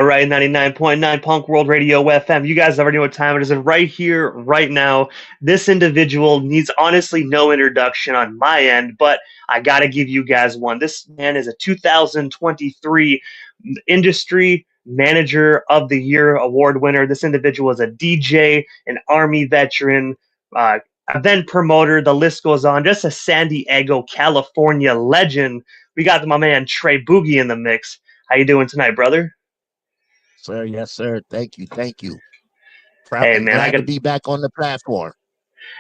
All right, 99.9 Punk World Radio FM. You guys already know what time it is. And right here, right now, this individual needs honestly no introduction on my end, but I got to give you guys one. This man is a 2023 Industry Manager of the Year award winner. This individual is a DJ, an Army veteran, uh, event promoter. The list goes on. Just a San Diego, California legend. We got my man Tre Boogie in the mix. How you doing tonight, brother? Sir, yes, sir. Thank you. Thank you. Proud Hey and man, I glad got. to be back on the platform.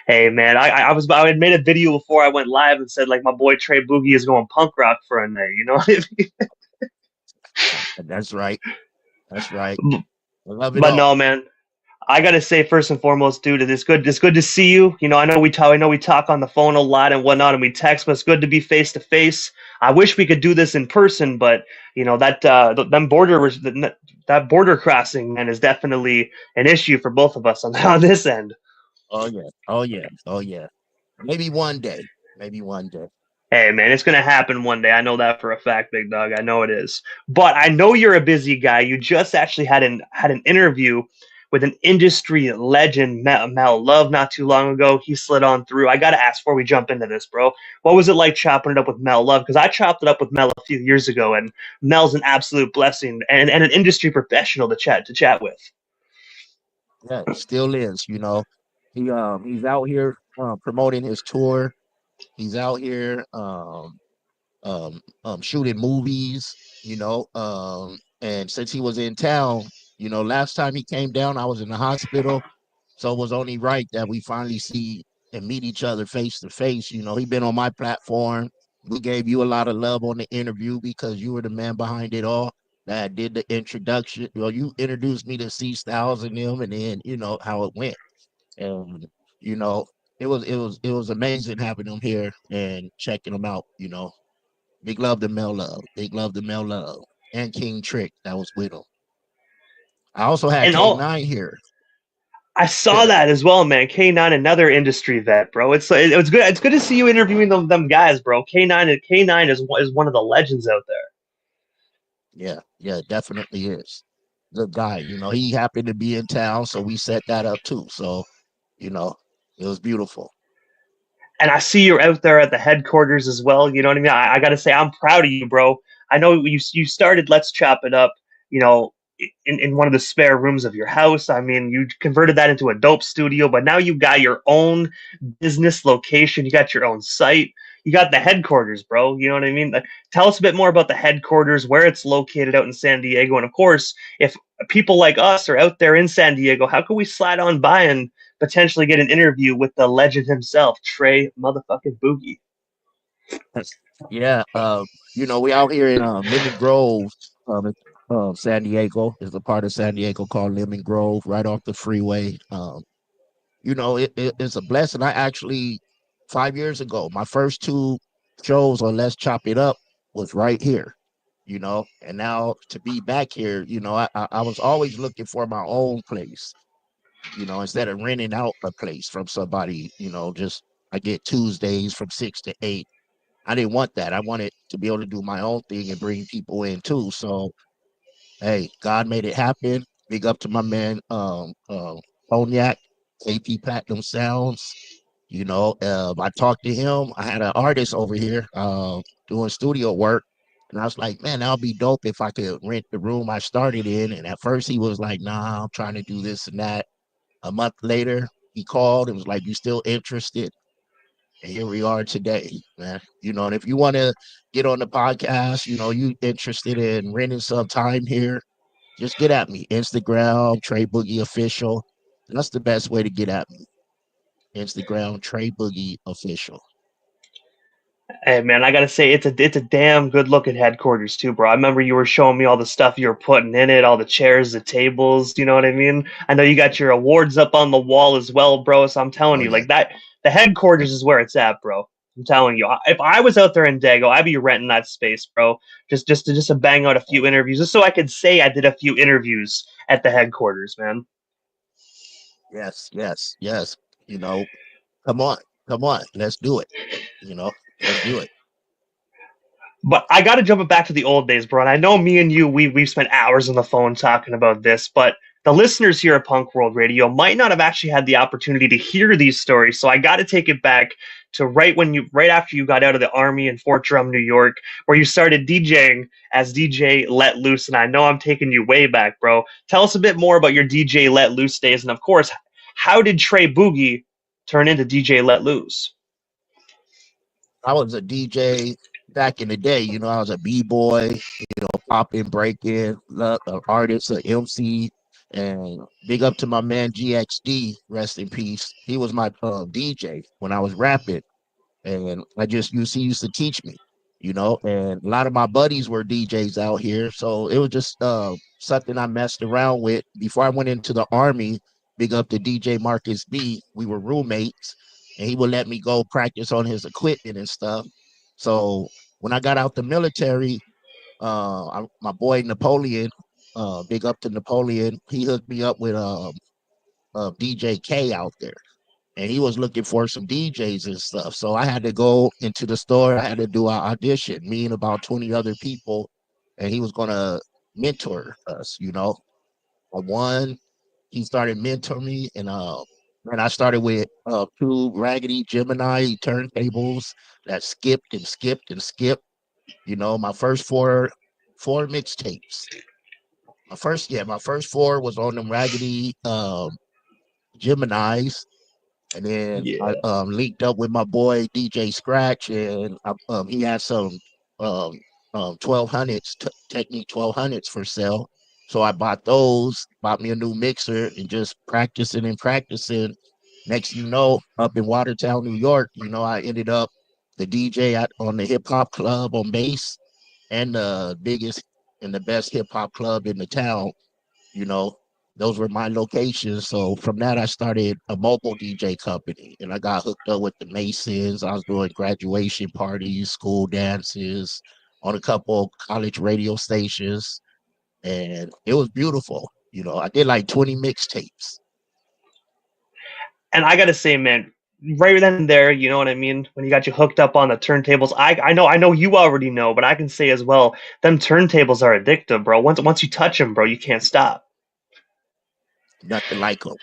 Hey man, I had made a video before I went live and said like my boy Tre Boogie is going punk rock for a night. You know what I That's right. That's right. mean? I love it But all. no, man. I gotta say first and foremost, dude, it's good. It's good to see you. You know, I know we talk. I know we talk on the phone a lot and whatnot, and we text. But it's good to be face to face. I wish we could do this in person, but you know that them that border crossing, man, is definitely an issue for both of us on on this end. Oh yeah. Oh yeah. Oh yeah. Maybe one day. Maybe one day. Hey, man, it's going to happen one day. I know that for a fact, big dog. I know it is. But I know you're a busy guy. You just actually had an interview with an industry legend, Mel Love, not too long ago. He slid on through. I got to ask before we jump into this, bro. What was it like chopping it up with Mel Love? Because I chopped it up with Mel a few years ago, and Mel's an absolute blessing and an industry professional to chat with. Yeah, still is. He's out here promoting his tour. He's out here shooting movies. And since he was in town, last time he came down, I was in the hospital. So it was only right that we finally see and meet each other face to face. He been on my platform. We gave you a lot of love on the interview because you were the man behind it all that did the introduction. Well, you introduced me to C Styles and them, and then how it went. And you know, it was amazing having them here and checking them out. Big love to Mel Love, big love to Mel Love, and King Trick that was with him. I also had And all K9 here. I saw that as well, man. K9, another industry vet, bro. It's good. It's good to see you interviewing them guys, bro. K9 is one of the legends out there. Yeah, yeah, definitely is. Good guy. He happened to be in town, so we set that up too. So, you know, it was beautiful. And I see you're out there at the headquarters as well. You know what I mean? I got to say, I'm proud of you, bro. I know you started Let's Chop It Up, you know, in one of the spare rooms of your house. I mean, you converted that into a dope studio, but now you got your own business location. You got your own site. You got the headquarters, bro. You know what I mean? Like, tell us a bit more about the headquarters, where it's located out in San Diego. And of course, if people like us are out there in San Diego, how can we slide on by and potentially get an interview with the legend himself, Tre motherfucking Boogie? Yeah, we out here in Lemon Grove, San Diego. Is a part of San Diego called Lemon Grove, right off the freeway. It's a blessing. I actually 5 years ago, my first two shows on Let's Chop It Up was right here. And now to be back here, I was always looking for my own place. Instead of renting out a place from somebody. Just I get Tuesdays from 6 to 8. I didn't want that. I wanted to be able to do my own thing and bring people in too. So hey, God made it happen. Big up to my man, Cognac, KP Platinum Sounds. I talked to him. I had an artist over here doing studio work. And I was like, man, that'll be dope if I could rent the room I started in. And at first he was like, nah, I'm trying to do this and that. A month later, he called and was like, you still interested? And here we are today, man. And if you want to get on the podcast, you interested in renting some time here, just get at me. Instagram, Tre Boogie Official. That's the best way to get at me. Instagram, Tre Boogie Official. Hey man, I gotta say it's a damn good looking headquarters too, bro. I remember you were showing me all the stuff you were putting in it, all the chairs, the tables. You know what I mean? I know you got your awards up on the wall as well, bro. So I'm telling Oh you, yeah. like that, the headquarters is where it's at, bro. I'm telling you, if I was out there in Dago, I'd be renting that space, bro. Just to bang out a few interviews, just so I could say I did a few interviews at the headquarters, man. Yes, yes, yes. You know, come on, come on. Let's do it. Let's do it. But I got to jump it back to the old days, bro. And I know me and you, we've spent hours on the phone talking about this, but the listeners here at Punk World Radio might not have actually had the opportunity to hear these stories. So I got to take it back to right after you got out of the army in Fort Drum, New York, where you started DJing as DJ Let Loose. And I know I'm taking you way back, bro. Tell us a bit more about your DJ Let Loose days, and of course, how did Tre Boogie turn into DJ Let Loose? I was a DJ back in the day. I was a b-boy, popping, breaking, an artist, an MC, and big up to my man GXD, rest in peace. He was my DJ when I was rapping, and he used to teach me, and a lot of my buddies were DJs out here, so it was just something I messed around with before I went into the army. Big up to DJ Marcus B. We were roommates, and he would let me go practice on his equipment and stuff. So when I got out the military, my boy Napoleon, big up to Napoleon, he hooked me up with DJ K out there, and he was looking for some DJs and stuff. So I had to go into the store. I had to do an audition, me and about 20 other people, and he was gonna mentor us. I won. He started mentoring me, and I started with two raggedy Gemini turntables that skipped and skipped and skipped. My first four mixtapes. My first four was on them raggedy Geminis, and then I Yeah. linked up with my boy DJ Scratch, and he had some um, 1200s, Technique 1200s for sale. So I bought those, bought me a new mixer, and just practicing and practicing. Next, up in Watertown, New York, I ended up the DJ on the hip hop club on bass, and the biggest and the best hip hop club in the town. you know, those were my locations. So from that, I started a mobile DJ company, and I got hooked up with the Masons. I was doing graduation parties, school dances on a couple college radio stations, and it was beautiful. I did like 20 mixtapes. And I gotta say, man, right then and there, you know what I mean? When you got you hooked up on the turntables, I know you already know, but I can say as well, them turntables are addictive, bro. Once you touch them, bro, you can't stop. Nothing like them,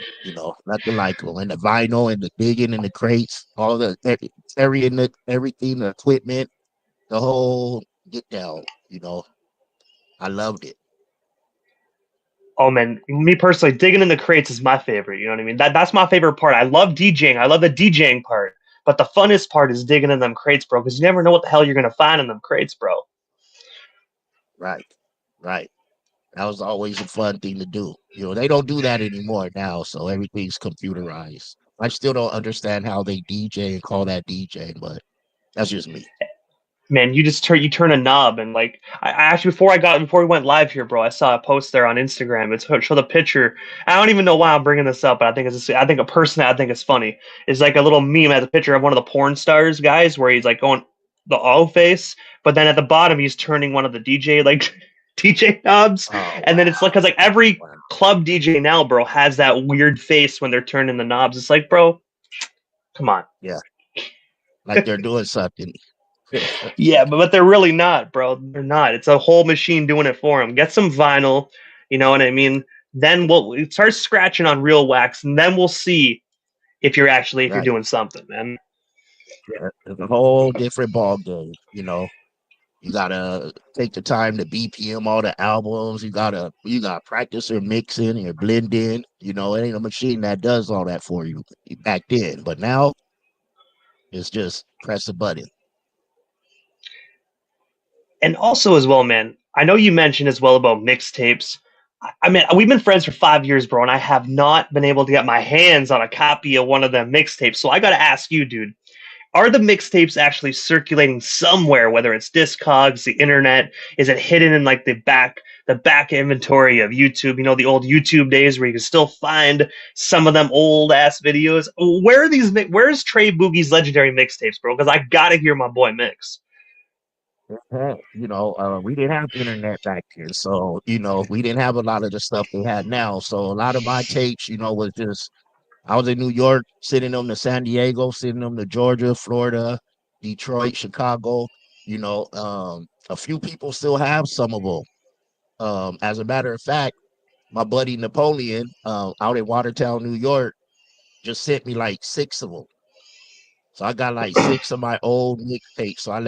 nothing like them. And the vinyl and the digging and the crates, all the carrying everything, the equipment, the whole get down. I loved it. Oh man, me personally, digging in the crates is my favorite. You know what I mean? That's my favorite part. I love DJing. I love the DJing part, but the funnest part is digging in them crates, bro. Because you never know what the hell you're gonna find in them crates, bro. Right, right. That was always a fun thing to do. They don't do that anymore now, so everything's computerized. I still don't understand how they DJ and call that DJ, but that's just me. Man, you turn a knob and like I actually before we went live here, bro, I saw a post there on Instagram. It's show the picture. I don't even know why I'm bringing this up, but I think a person that I think is funny is like a little meme has a picture of one of the porn stars guys where he's like going the O face, but then at the bottom he's turning one of the DJ like DJ knobs, Oh and then it's like because like every wow. club DJ now, bro, has that weird face when they're turning the knobs. It's like, bro, come on. Yeah, like they're doing something. Yeah, but they're really not, bro. They're not. It's a whole machine doing it for them. Get some vinyl, you know what I mean? Then we'll start scratching on real wax, and then we'll see if you're Right. doing something, man. Yeah, it's a whole different ball game. You gotta take the time to BPM all the albums. You gotta practice your mixing and your blending. It ain't a machine that does all that for you back then. But now it's just press a button. And also as well, man. I know you mentioned as well about mixtapes. I mean, we've been friends for 5 years, bro, and I have not been able to get my hands on a copy of one of them mixtapes. So I got to ask you, dude, are the mixtapes actually circulating somewhere, whether it's Discogs, the internet? Is it hidden in like the back inventory of YouTube, the old YouTube days where you can still find some of them old ass videos? Where's Tre Boogie's legendary mixtapes, bro? Because I gotta hear my boy mix. We didn't have internet back then, so we didn't have a lot of the stuff they had now. So a lot of my tapes, was just I was in New York, sending them to San Diego, sending them to Georgia, Florida, Detroit, Chicago. A few people still have some of them. As a matter of fact, my buddy Napoleon, out in Watertown, New York, just sent me like 6 of them. So I got like 6 of my old mixtapes. So I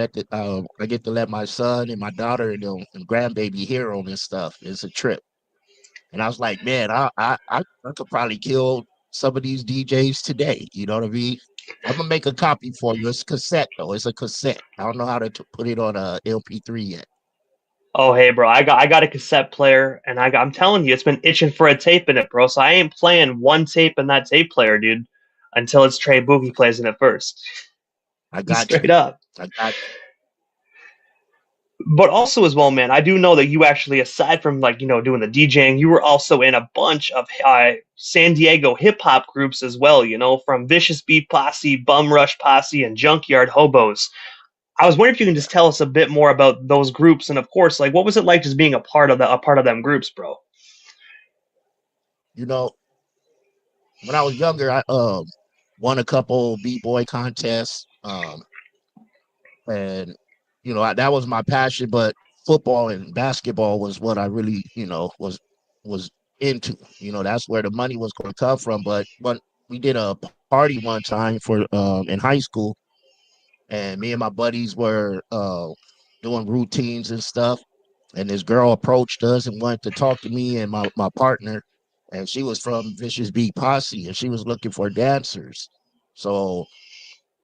get to let my son and my daughter and them and grandbaby hear them and stuff. It's a trip. And I was like, man, I could probably kill some of these DJs today. You know what I mean? I'm gonna make a copy for you. It's a cassette though. It's a cassette. I don't know how to put it on a LP3 yet. Oh hey bro, I got a cassette player and I'm telling you, it's been itching for a tape in it, bro. So I ain't playing one tape in that tape player, dude, until it's Tre Boogie plays in it first. I got Straight you. up. I got you. But also as well, man, I do know that you actually, aside from like doing the DJing, you were also in a bunch of San Diego hip hop groups as well. From Vicious Beat Posse, Bum Rush Posse, and Junkyard Hobos. I was wondering if you can just tell us a bit more about those groups, and of course, like what was it like just being a part of them groups, bro? You know, when I was younger, I won a couple b-boy contests. And that was my passion, but football and basketball was what I really was into. That's where the money was going to come from. But when we did a party one time for in high school, and me and my buddies were doing routines and stuff, and this girl approached us and wanted to talk to me and my partner, and she was from Vicious Beat Posse, and she was looking for dancers. So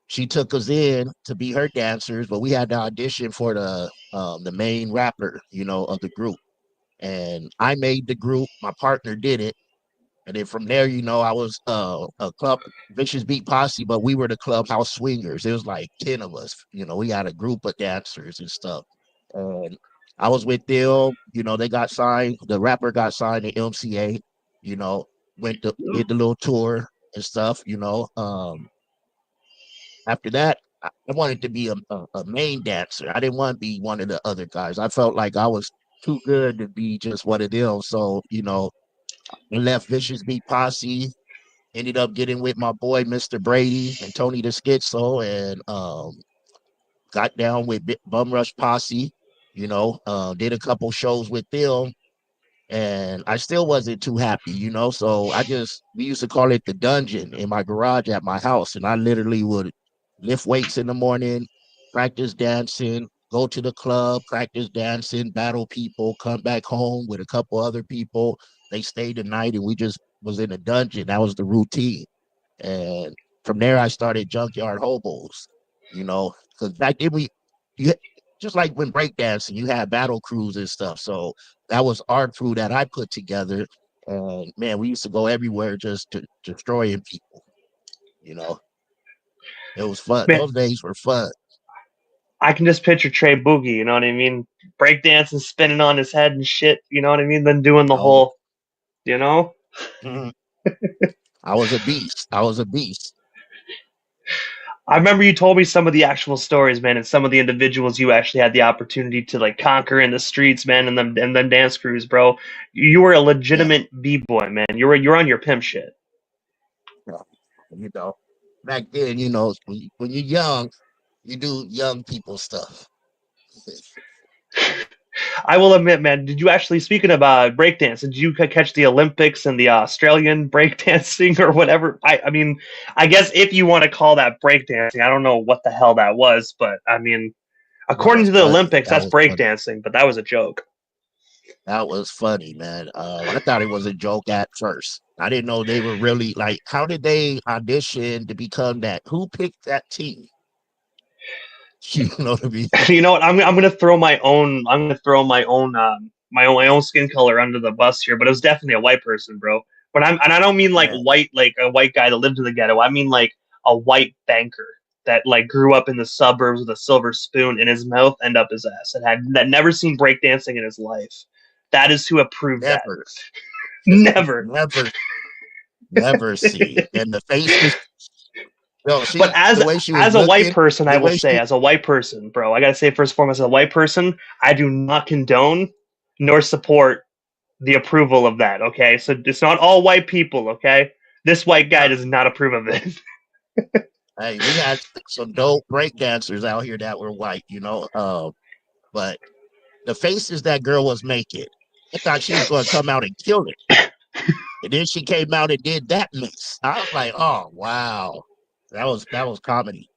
she took us in to be her dancers, but we had to audition for the main rapper, of the group. And I made the group. My partner did it, and then from there, I was a club Vicious Beat Posse, but we were the clubhouse swingers. It was like 10 of us. We had a group of dancers and stuff. And I was with them. They got signed. The rapper got signed to MCA. You know, went to did the little tour and stuff. After that, I wanted to be a main dancer. I didn't want to be one of the other guys. I felt like I was too good to be just one of them. So, I left Vicious Beat Posse, ended up getting with my boy, Mr. Brady and Tony the Schizo, and got down with Bum Rush Posse, did a couple shows with them, and I still wasn't too happy, So we used to call it the dungeon in my garage at my house, and I literally would lift weights in the morning, practice dancing, go to the club, practice dancing, battle people, come back home with a couple other people. They stayed the night, and we just was in a dungeon. That was the routine, and from there I started Junkyard Hobos, because back then you just like when breakdancing, you had battle crews and stuff. So that was our crew that I put together. And man, we used to go everywhere just to destroying people. You know, it was fun. Man, Those days were fun. I can just picture Tre Boogie, you know what I mean? Breakdancing, spinning on his head and shit, you know what I mean? Then doing the Oh, whole, you know? mhm. I was a beast. I was a beast. I remember you told me some of the actual stories, man, and some of the individuals you actually had the opportunity to like conquer in the streets, man, and then dance crews, bro. You were a Yeah. legitimate b-boy, man. You're on your pimp shit. Yeah. You know, back then, when you're young, you do young people stuff. I will admit, man, did you actually, speaking of breakdance, did you catch the Olympics and the Australian breakdancing or whatever? I mean, I guess if you want to call that breakdancing, I don't know what the hell that was, but I mean, That according was to the funny. Olympics, That that's was funny. breakdancing, but that was a joke. That was funny, man. I thought it was a joke at first. I didn't know they were really like, how did they audition to become that? Who picked that team? You know what I mean? You know what? I'm gonna throw my own. I'm gonna throw my own skin color under the bus here, but it was definitely a white person, bro. But I don't mean like Yeah, white, like a white guy that lived in the ghetto. I mean like a white banker that like grew up in the suburbs with a silver spoon in his mouth and up his ass, and had that never seen breakdancing in his life. That is who approved that. never, Never. never, never see. And the faces, But the way she was as a white looking, person, I the will way say, she, as a white person, bro, I gotta say first and foremost, as a white person, I do not condone nor support the approval of that. Okay, so it's not all white people. Okay, this white guy no. does not approve of it. Hey, we had some dope break dancers out here that were white, But the faces that girl was making, I thought she was going to come out and kill it. And then she came out and did that mix. I was like, oh wow, that was comedy.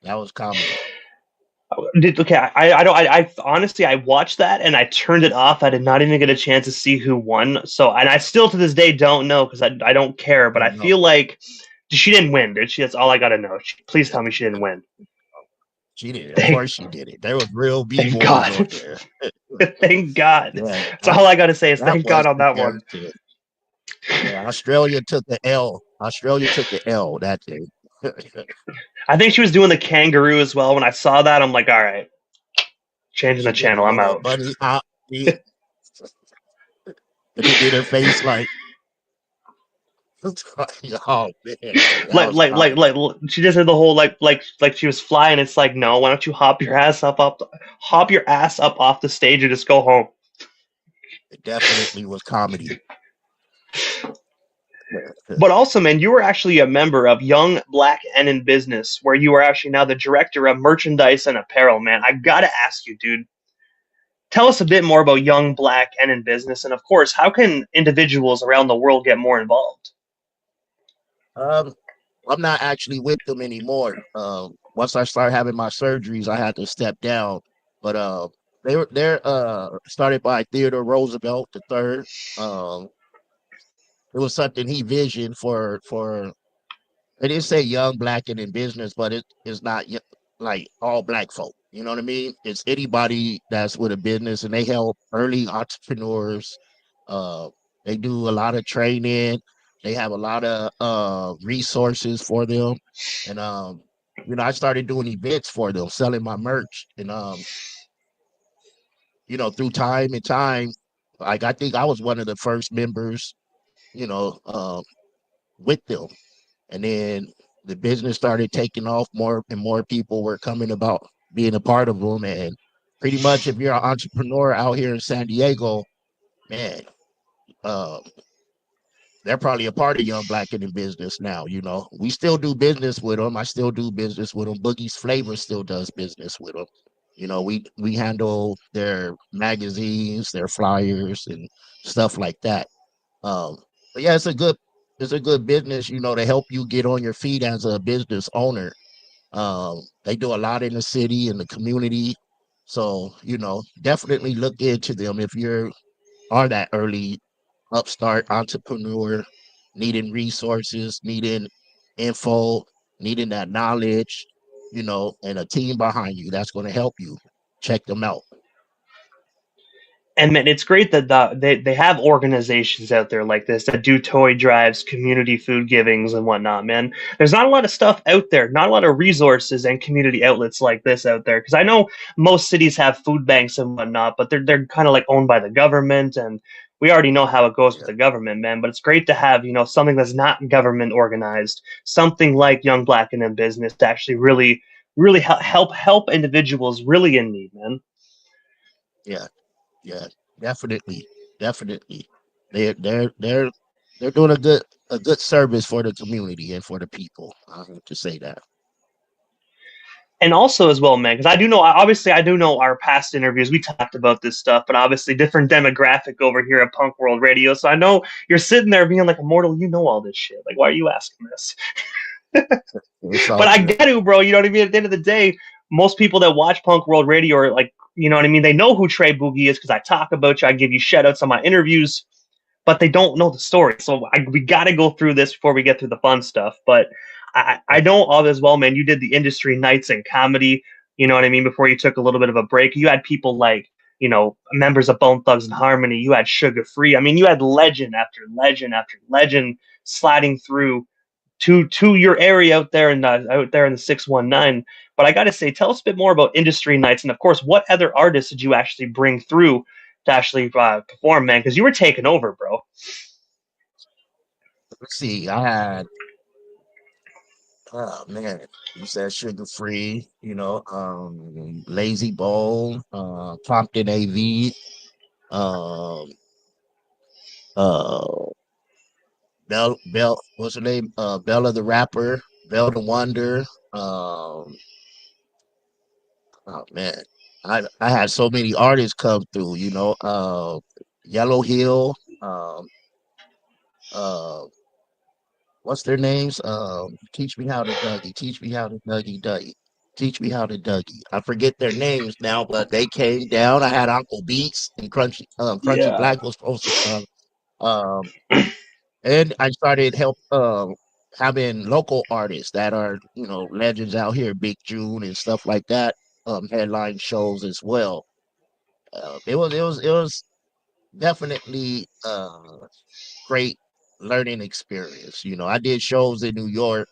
That was comedy. Okay, I don't I honestly I watched that and I turned it off. I did not even get a chance to see who won. So and I still to this day don't know because I don't care. But I Don't know. feel like she didn't win, did she? That's all I got to know. Please tell me she didn't win. She did. Of Thank course she did it. There was real b thank boys on God. there. Thank God. Yeah, That's all I got to say is that thank God was on that one. embarrassing. Yeah, Australia took the L. Australia took the L that day. I think she was doing the kangaroo as well. When I saw that, I'm like, all right, changing the She did a channel. I'm little out. bunny hop, and it did her face like, oh man, that like was like like comedy. like she just did the whole like she was flying. It's like no, why don't you hop your ass up off the stage and just go home. It definitely was comedy. But also, man, you were actually a member of Young Black and in Business, where you are actually now the director of merchandise and apparel. Man, I gotta ask you, dude. Tell us a bit more about Young Black and in Business, and of course, how can individuals around the world get more involved? Um, I'm not actually with them anymore. Once I started having my surgeries, I had to step down. But they're started by Theodore Roosevelt the third. Um, it was something he visioned for. They didn't say young, black, and in business, but it is not like all black folk. You know what I mean? It's anybody that's with a business, and they help early entrepreneurs. Uh, they do a lot of training. They have a lot of resources for them, and I started doing events for them, selling my merch, and through time and time, like I think I was one of the first members, you know, with them. And then the business started taking off. More and more people were coming about being a part of them. And pretty much, if you're an entrepreneur out here in San Diego, man, uh, they're probably a part of Young Black and in Business now. We still do business with them. I still do business with them. Boogie's Flavor still does business with them. We handle their magazines, their flyers, and stuff like that. Um, but yeah, it's a good business, to help you get on your feet as a business owner. They do a lot in the city and the community. So, definitely look into them if you are that early upstart entrepreneur, needing resources, needing info, needing that knowledge, and a team behind you that's going to help you. Check them out. And man, it's great that they have organizations out there like this that do toy drives, community food givings, and whatnot. Man, there's not a lot of stuff out there, not a lot of resources and community outlets like this out there. Because I know most cities have food banks and whatnot, but they're kind of like owned by the government, and we already know how it goes with Yeah. the government, man. But it's great to have something that's not government organized, something like Young Black and in Business to actually really help individuals really in need, man. Yeah. Yeah, definitely, definitely. They're doing a good service for the community and for the people. I have to say that. And also as well, man, because I do know, obviously, I do know our past interviews. We talked about this stuff, but obviously, different demographic over here at Punk World Radio. So I know you're sitting there being like, "Immortal, you know all this shit. Like, why are you asking this?" It's all But I good. get it, bro. You know what I mean? At the end of the day, most people that watch Punk World Radio are like, you know what I mean? They know who Tre Boogie is because I talk about you. I give you shout outs on my interviews, but they don't know the story. So we got to go through this before we get through the fun stuff. But I Yeah, know all as well, man. You did the industry nights and comedy. You know what I mean? Before you took a little bit of a break, you had people like members of Bone Thugs and Harmony. You had Sugar Free. I mean, you had legend after legend after legend sliding through to your area out there in the 619. But I got to say, tell us a bit more about industry nights, and of course, what other artists did you actually bring through to actually perform, man? Because you were taking over, bro. let's see. I had, oh man, you said Sugar Free, Lazy Bone, Compton AV, um, uh, Bell, what's her name? Bella the rapper, Bell the Wonder. Um, oh man. I had so many artists come through, Yellow Hill, uh what's their names? Teach me how to Dougie, teach me how to Dougie, teach me how to Dougie. I forget their names now, but they came down. I had Uncle Beats and Crunchy Yeah. Black was supposed to come. Um and I started having local artists that are, legends out here, Big June and stuff like that, headline shows as well. It was definitely great learning experience. I did shows in New York.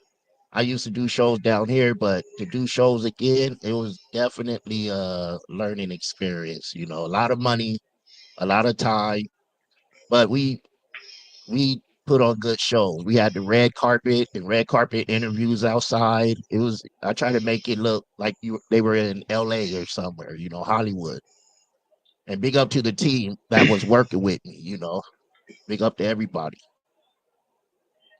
I used to do shows down here, but to do shows again, it was definitely a learning experience. A lot of money, a lot of time, but we put on good shows. We had the red carpet and red carpet interviews outside. I try to make it look like they were in LA or somewhere, Hollywood. And big up to the team that was working with me. Big up to everybody.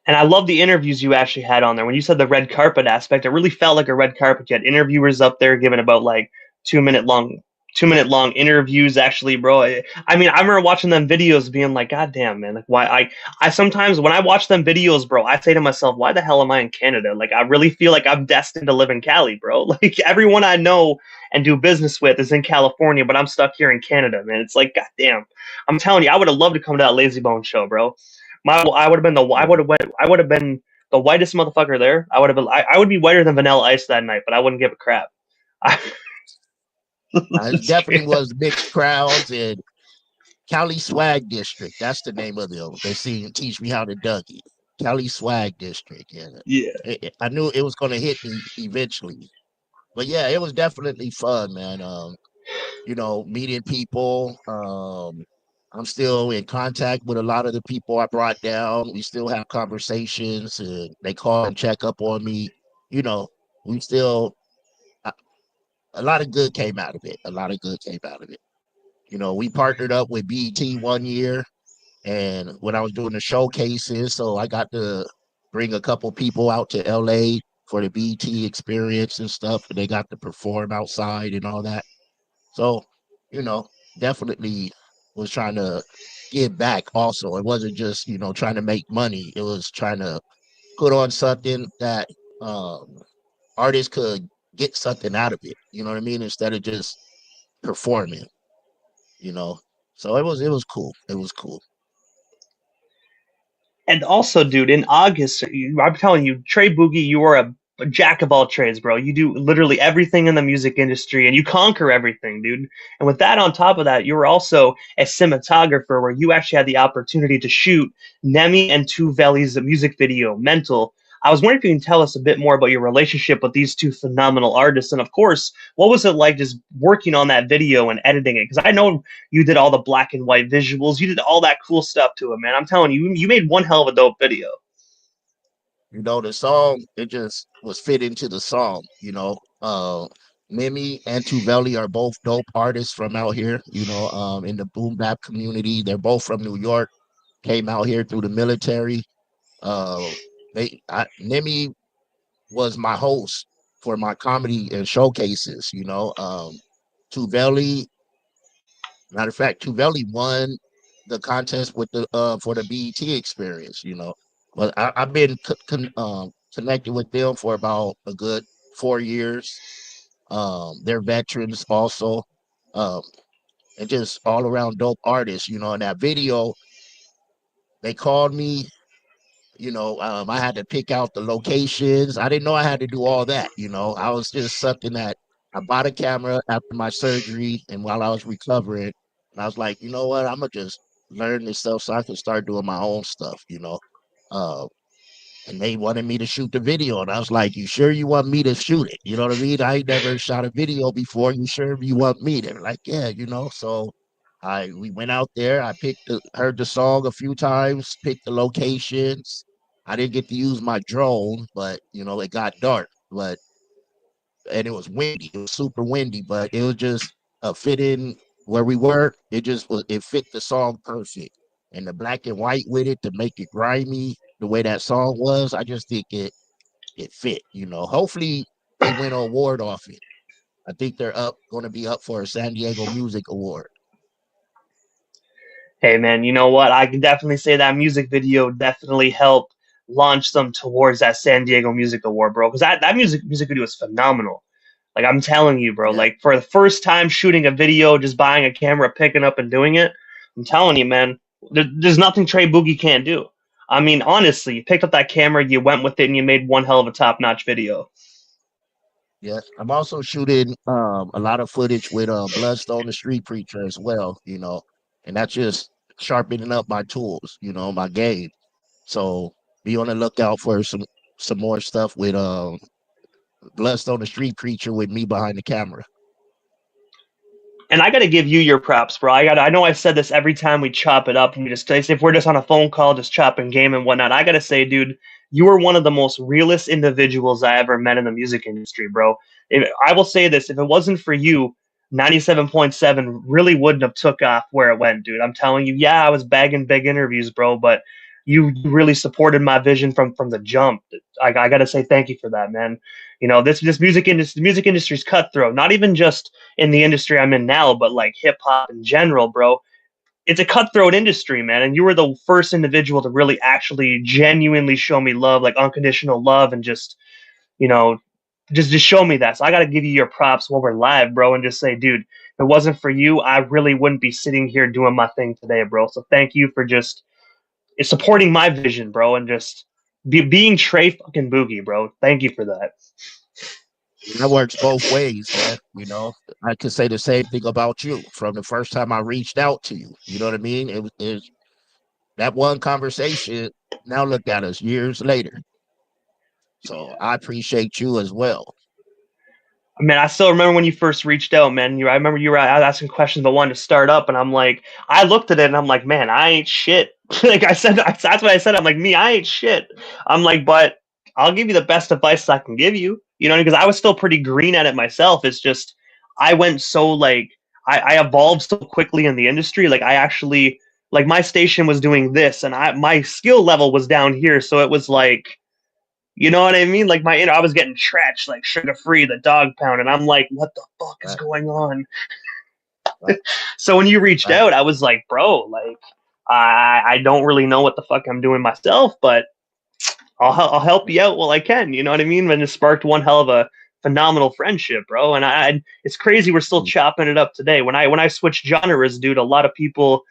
And I love the interviews you actually had on there. When you said the red carpet aspect, it really felt like a red carpet. You had interviewers up there giving about like 2 minute long 2 minute long interviews actually, bro. I mean, I remember watching them videos being like, God damn, man, like why I sometimes when I watch them videos, bro, I say to myself, why the hell am I in Canada? Like I really feel like I'm destined to live in Cali, bro. Like everyone I know and do business with is in California, but I'm stuck here in Canada, man. It's like, God damn. I'm telling you, I would have loved to come to that Lazy Bone show, bro. I would have been I would have been the whitest motherfucker there. I would be whiter than Vanilla Ice that night, but I wouldn't give a crap. I, It definitely was mixed crowds and Cali Swag District. That's the name of them. They see teach me how to Dougie. Cali Swag District. Yeah. yeah. I knew it was gonna hit me eventually. But yeah, it was definitely fun, man. Meeting people. I'm still in contact with a lot of the people I brought down. We still have conversations and they call and check up on me. You know, we still a a lot of good came out of it. A lot of good came out of it. We partnered up with BET one year, and when I was doing the showcases, so I got to bring a couple people out to LA for the BET experience and stuff, and they got to perform outside and all that. So, you know, definitely was trying to give back also. It wasn't just, trying to make money. It was trying to put on something that um artists could get something out of it. You know what I mean? Instead of just performing, you know. So it was cool. It was cool. And also, dude, in August, I'm telling you, Tre Boogie, you are a jack of all trades, bro. You do literally everything in the music industry, and you conquer everything, dude. And with that, on top of that, you were also a cinematographer, where you actually had the opportunity to shoot Nemi and Two Veli's music video, "Mental." I was wondering if you can tell us a bit more about your relationship with these two phenomenal artists, and of course, what was it like just working on that video and editing it? Because I know you did all the black and white visuals. You did all that cool stuff to it, man. I'm telling you, you made one hell of a dope video. The song, it just was fit into the song. Mimi and Tuvelli are both dope artists from out here, in the boom bap community. They're both from New York, came out here through the military. Uh, Nimi was my host for my comedy and showcases. Tuvelli, matter of fact, Tuvelli won the contest with the for the BET experience. But I've been connected with them for about a good 4 years. They're veterans also, um, and just all around dope artists. In that video, they called me. I had to pick out the locations. I didn't know I had to do all that. I was just something that I bought a camera after my surgery and while I was recovering. And I was like, you know what? I'm going to just learn this stuff so I can start doing my own stuff. Uh, and they wanted me to shoot the video. And I was like, you sure you want me to shoot it? You know what I mean? I ain't never shot a video before. You sure you want me? They're like, yeah. So we went out there. I heard the song a few times, picked the locations. I didn't get to use my drone, but it got dark. And it was windy. It was super windy, but it was just a fit in where we were. It fit the song perfect. And the black and white with it to make it grimy the way that song was, I just think it fit. Hopefully they win an award off it. I think they're going to be up for a San Diego Music Award. Hey man, you know what? I can definitely say that music video definitely helped launch them towards that San Diego Music Award, bro. Because that music video is phenomenal. Like I'm telling you, bro. Yeah, Like for the first time shooting a video, just buying a camera, picking up and doing it. I'm telling you, man. There's nothing Tre Boogie can't do. I mean, honestly, you picked up that camera, you went with it, and you made one hell of a top-notch video. yeah. I'm also shooting a lot of footage with Bloodstone the Street Preacher as well, and that's just sharpening up my tools, my game. So be on the lookout for some more stuff with Bloodstone the Street Preacher with me behind the camera. And I got to give you your props, bro. I know I said this every time we chop it up and we just if we're just on a phone call, just chopping game and whatnot. I got to say, dude, you are one of the most realist individuals I ever met in the music industry, bro. I will say this: if it wasn't for you, 97.7 really wouldn't have took off where it went, dude. I'm telling you, yeah, I was bagging big interviews, bro, but you really supported my vision from the jump. I got to say thank you for that, man. You know, this music industry's cutthroat. Not even just in the industry I'm in now, but like hip hop in general, bro. It's a cutthroat industry, man. And you were the first individual to really actually genuinely show me love, like unconditional love, and just, you know, just show me that. So I got to give you your props while we're live, bro, and just say, dude, if it wasn't for you, I really wouldn't be sitting here doing my thing today, bro. So thank you for just supporting my vision, bro, and just being Tre fucking Boogie, bro. Thank you for that. That works both ways, man. I could say the same thing about you from the first time I reached out to you. You know what I mean? It that one conversation. Now look at us years later. So I appreciate you as well. Man, I still remember when you first reached out, man. I remember you were asking questions about wanting to start up, and I'm like, I looked at it and I'm like, man, I ain't shit. Like I said, that's what I said. I'm like, me, I ain't shit. I'm like, but I'll give you the best advice I can give you, because I was still pretty green at it myself. It's just I went so like I evolved so quickly in the industry. Like I actually like my station was doing this, and my skill level was down here, so it was like. You know what I mean? Like I was getting Tretch, like Sugar Free, the Dog Pound, and I'm like, what the fuck is Right, going on? right, So when you reached right. out, I was like, bro, like I don't really know what the fuck I'm doing myself, but I'll help you out while I can. You know what I mean? And it sparked one hell of a phenomenal friendship, bro. And it's crazy we're still chopping it up today. When I switched genres, dude, a lot of people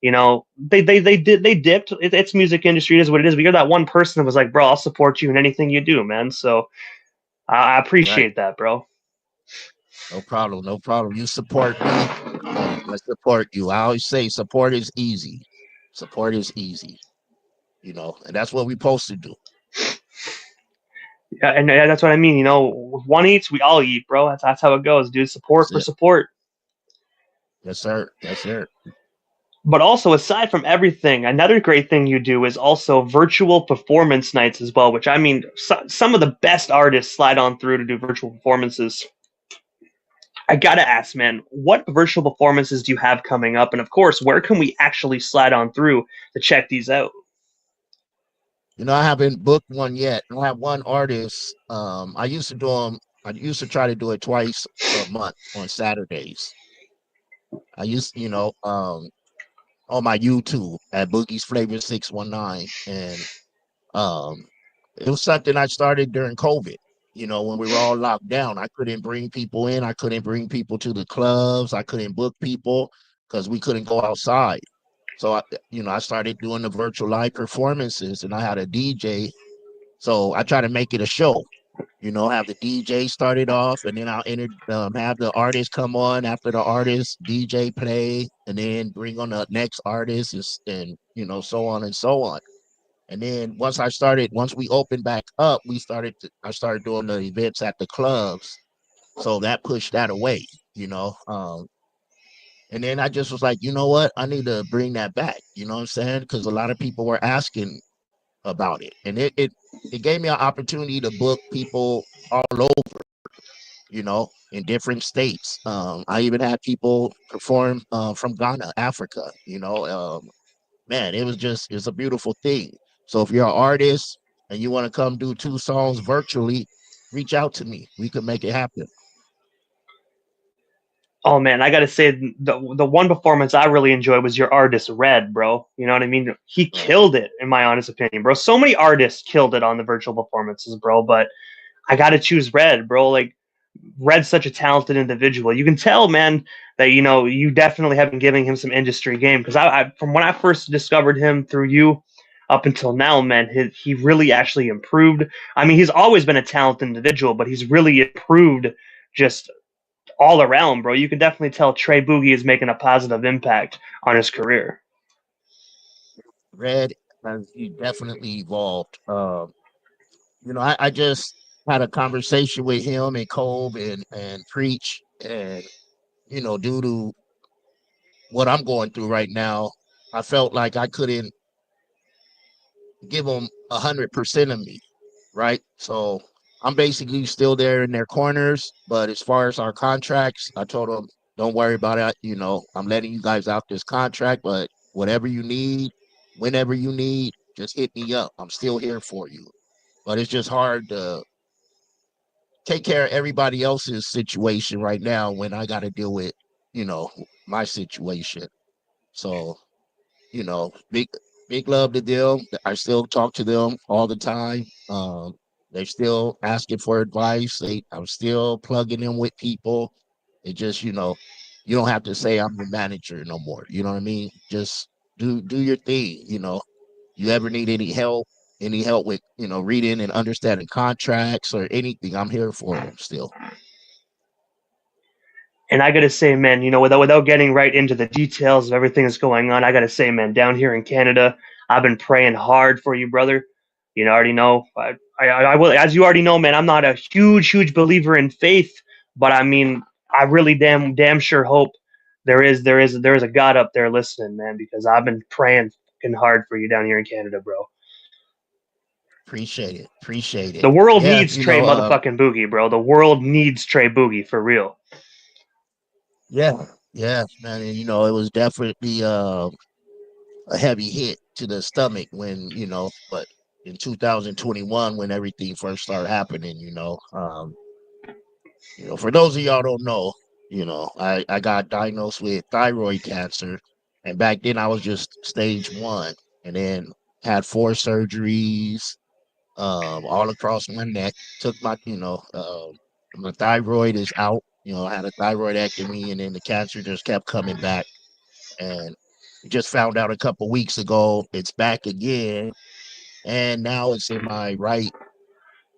they dipped. It's music industry, it is what it is. But you're that one person that was like, bro, I'll support you in anything you do, man. So I Right. appreciate that, bro. No problem. No problem. You support me. I support you. I always say support is easy. Support is easy. And that's what we're supposed to do. Yeah, and that's what I mean. If one eats, we all eat, bro. That's how it goes, dude. Support That's for it. support. Yes, sir. Yes, sir. But also, aside from everything, another great thing you do is also virtual performance nights as well. Which I mean, some of the best artists slide on through to do virtual performances. I gotta ask, man, what virtual performances do you have coming up? And of course, where can we actually slide on through to check these out? I haven't booked one yet. I have one artist. I used to do them. I used to try to do it twice a month on Saturdays. I used, on my YouTube at Boogie's Flavor 619, and um, it was something I started during COVID. When we were all locked down, I couldn't bring people in. I couldn't bring people to the clubs. I couldn't book people because we couldn't go outside. So I started doing the virtual live performances, and I had a DJ. So I try to make it a show. Have the DJ started off, and then have the artist come on after the artist DJ play, and then bring on the next artist, and so on and so on. And then once we opened back up, I started doing the events at the clubs. So that pushed that away, you know. And then I just was like, you know what? I need to bring that back. You know what I'm saying? Because a lot of people were asking about it. And it gave me an opportunity to book people all over, in different states. I even had people perform from Ghana, Africa, man, it's a beautiful thing. So if you're an artist and you want to come do 2 songs virtually, reach out to me. We could make it happen. Oh man, I gotta say the one performance I really enjoyed was your artist Red, bro. You know what I mean? He Right. killed it, in my honest opinion, bro. So many artists killed it on the virtual performances, bro. But I gotta choose Red, bro. Like Red's such a talented individual. You can tell, man, that you definitely have been giving him some industry game because from when I first discovered him through you up until now, man, he really actually improved. I mean, he's always been a talented individual, but he's really improved just all around, bro. You can definitely tell Tre Boogie is making a positive impact on his career. Red has he definitely evolved. I just had a conversation with him and Cove and Preach, and due to what I'm going through right now, I felt like I couldn't give them 100% of me, right? So I'm basically still there in their corners, but as far as our contracts, I told them, don't worry about it. I'm letting you guys out this contract, but whatever you need, whenever you need, just hit me up. I'm still here for you. But it's just hard to take care of everybody else's situation right now when I got to deal with, you know, my situation. So, big love to them. I still talk to them all the time. They're still asking for advice. I'm still plugging in with people. It just, you don't have to say I'm your manager no more. You know what I mean? Just do your thing. You ever need any help with, reading and understanding contracts or anything, I'm here for them still. And I gotta say, man, without getting right into the details of everything that's going on, I gotta say, man, down here in Canada, I've been praying hard for you, brother. You know, I already know. I will, as you already know, man. I'm not a huge believer in faith, but I mean, I really damn sure hope there is a God up there listening, man, because I've been praying fucking hard for you down here in Canada, bro. Appreciate it. Appreciate it. The world Yeah, needs Trey motherfucking Boogie, bro. The world needs Trey Boogie for real. yeah, yeah, man. And it was definitely a heavy hit to the stomach when, but in 2021 when everything first started happening, for those of y'all don't know, I got diagnosed with thyroid cancer, and back then I was just stage 1, and then had 4 surgeries all across my neck. Took my thyroid is out. I had a thyroidectomy, and then the cancer just kept coming back. And just found out a couple weeks ago it's back again, and now it's in my right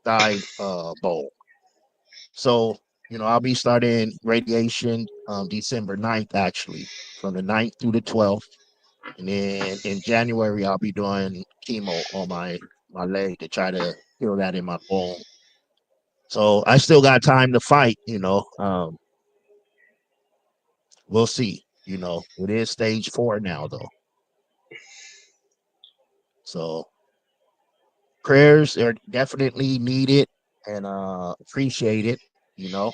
thigh bone. So I'll be starting radiation December 9th, actually, from the 9th through the 12th, and then in January I'll be doing chemo on my leg to try to heal that in my bone. So I still got time to fight. We'll see. It is stage 4 now, though. So prayers are definitely needed and appreciated, you know.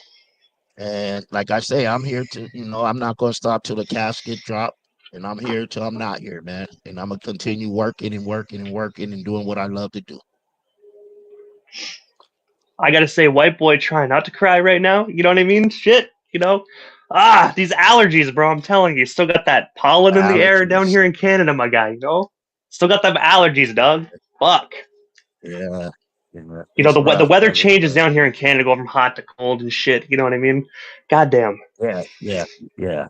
And like I say, I'm here to, I'm not gonna stop till the casket drop. And I'm here till I'm not here, man. And I'm gonna continue working and working and working and doing what I love to do. I gotta say, white boy, try not to cry right now. You know what I mean? Shit, you know. These allergies, bro. I'm telling you, still got that pollen in the air down Allergies. here in Canada, my guy. Still got them allergies, dog. Fuck. Yeah. Yeah. You know It's the rough, weather brother. changes But down here in Canada, go from hot to cold and shit. You know what I mean? Goddamn. yeah, yeah, yeah.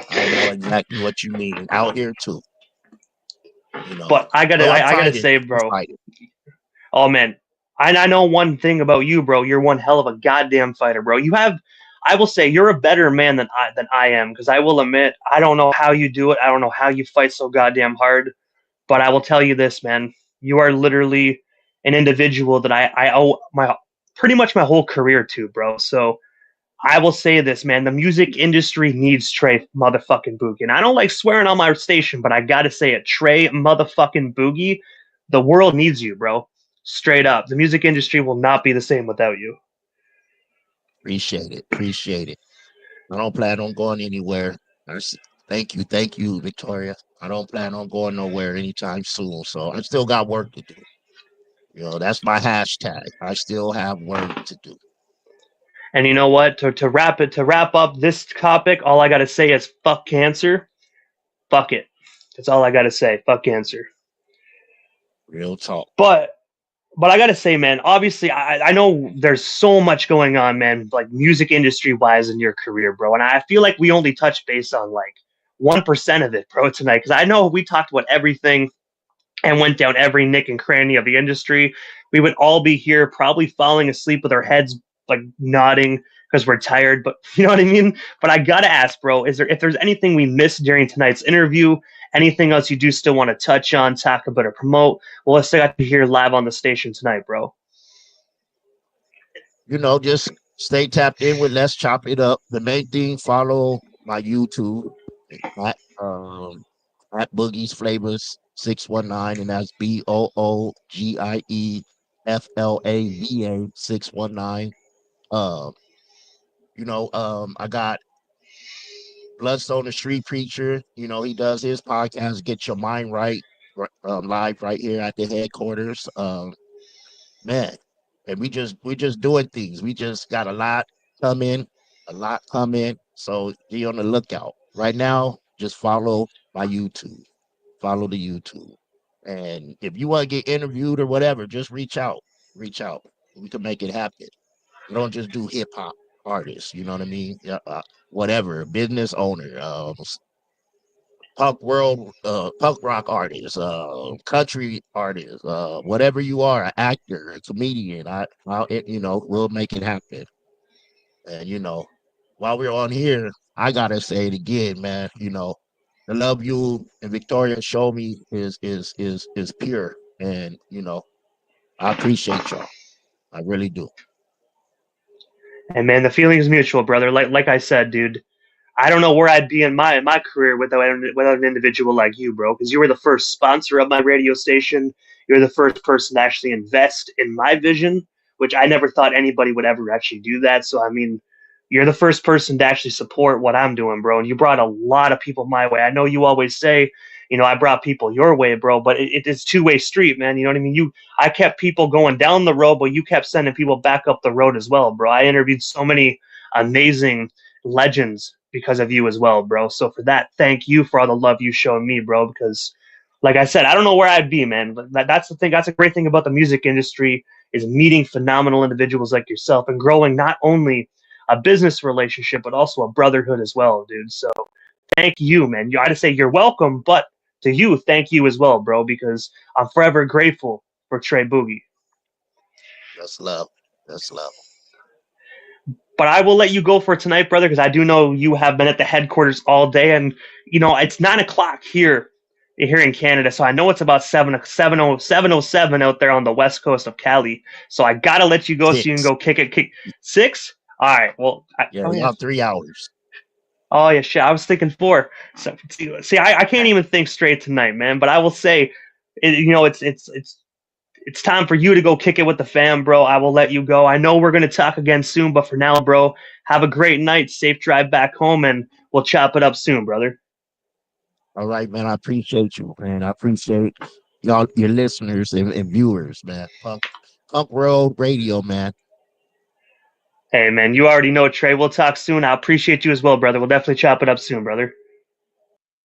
I know exactly what you mean. Out here too. But I But gotta, I'm I, I gotta fighting. say, I'm bro. fighting. Oh man, I know one thing about you, bro. You're one hell of a goddamn fighter, bro. I will say, you're a better man than I am. Because I will admit, I don't know how you do it. I don't know how you fight so goddamn hard. But I will tell you this, man. You are literally an individual that I owe my pretty much my whole career to, bro. So I will say this, man. The music industry needs Trey motherfucking Boogie. And I don't like swearing on my station, but I gotta say it. Trey motherfucking Boogie, the world needs you, bro. Straight up. The music industry will not be the same without you. Appreciate it. Appreciate it. I don't plan on going anywhere. Thank you, Victoria. I don't plan on going nowhere anytime soon. So I still got work to do. That's my hashtag. I still have work to do. And you know what? To wrap up this topic, all I gotta say is fuck cancer. Fuck it. That's all I gotta say. Fuck cancer. Real talk. But I gotta say, man, obviously I know there's so much going on, man, like music industry wise in your career, bro. And I feel like we only touched base on like 1% of it, bro, tonight. Because I know we talked about everything and went down every nick and cranny of the industry. We would all be here probably falling asleep with our heads like nodding because we're tired. But you know what I mean? But I gotta ask, bro, is there if there's anything we missed during tonight's interview, anything else you do still want to touch on, talk about, or promote? Well, let's got to hear live on the station tonight, bro. Just stay tapped in with Let's Chop It Up. The main thing, follow my YouTube at Boogie's Flavors 619, and that's BOOGIEFLAVA 619. I got Bloodstone the Street Preacher. He does his podcast, Get Your Mind Right, live right here at the headquarters. Man, and we just doing things. We just got a lot coming. So be on the lookout. Right now, just follow my YouTube. Follow the YouTube. And if you want to get interviewed or whatever, just reach out. Reach out. We can make it happen. We don't just do hip hop artists, you know what I mean? Yeah, whatever, business owner, punk rock artist, country artist, whatever you are, an actor, a comedian. We'll make it happen. And while we're on here, I gotta say it again, man. The love you and Victoria show me is pure, and I appreciate y'all. I really do. And man, the feeling is mutual, brother. Like I said, dude, I don't know where I'd be in my career without an individual like you, bro. Because you were the first sponsor of my radio station. You're the first person to actually invest in my vision, which I never thought anybody would ever actually do that. So I mean, you're the first person to actually support what I'm doing, bro. And you brought a lot of people my way. I know you always say, I brought people your way, bro. But it is two-way street, man. You know what I mean? I kept people going down the road, but you kept sending people back up the road as well, bro. I interviewed so many amazing legends because of you as well, bro. So for that, thank you for all the love you showed me, bro. Because, like I said, I don't know where I'd be, man. But that's the thing. That's a great thing about the music industry is meeting phenomenal individuals like yourself and growing not only a business relationship but also a brotherhood as well, dude. So thank you, man. I gotta say you're welcome, but to you, thank you as well, bro. Because I'm forever grateful for Tre Boogie. That's love. That's love. But I will let you go for tonight, brother, because I do know you have been at the headquarters all day, and it's 9 o'clock here in Canada, so I know it's about 7:07 out there on the west coast of Cali. So I gotta let you go so you can 6. go kick 6. All right, well, Yeah, we have 3 hours. Oh yeah, shit. I was thinking 4. So see, I can't even think straight tonight, man. But I will say, it's time for you to go kick it with the fam, bro. I will let you go. I know we're going to talk again soon, but for now, bro, have a great night. Safe drive back home, and we'll chop it up soon, brother. All right, man. I appreciate you, man. I appreciate y'all, your listeners and viewers, man. Punk World Radio, man. Hey, man, you already know, Trey. We'll talk soon. I appreciate you as well, brother. We'll definitely chop it up soon, brother.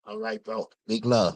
All right, bro. Big love.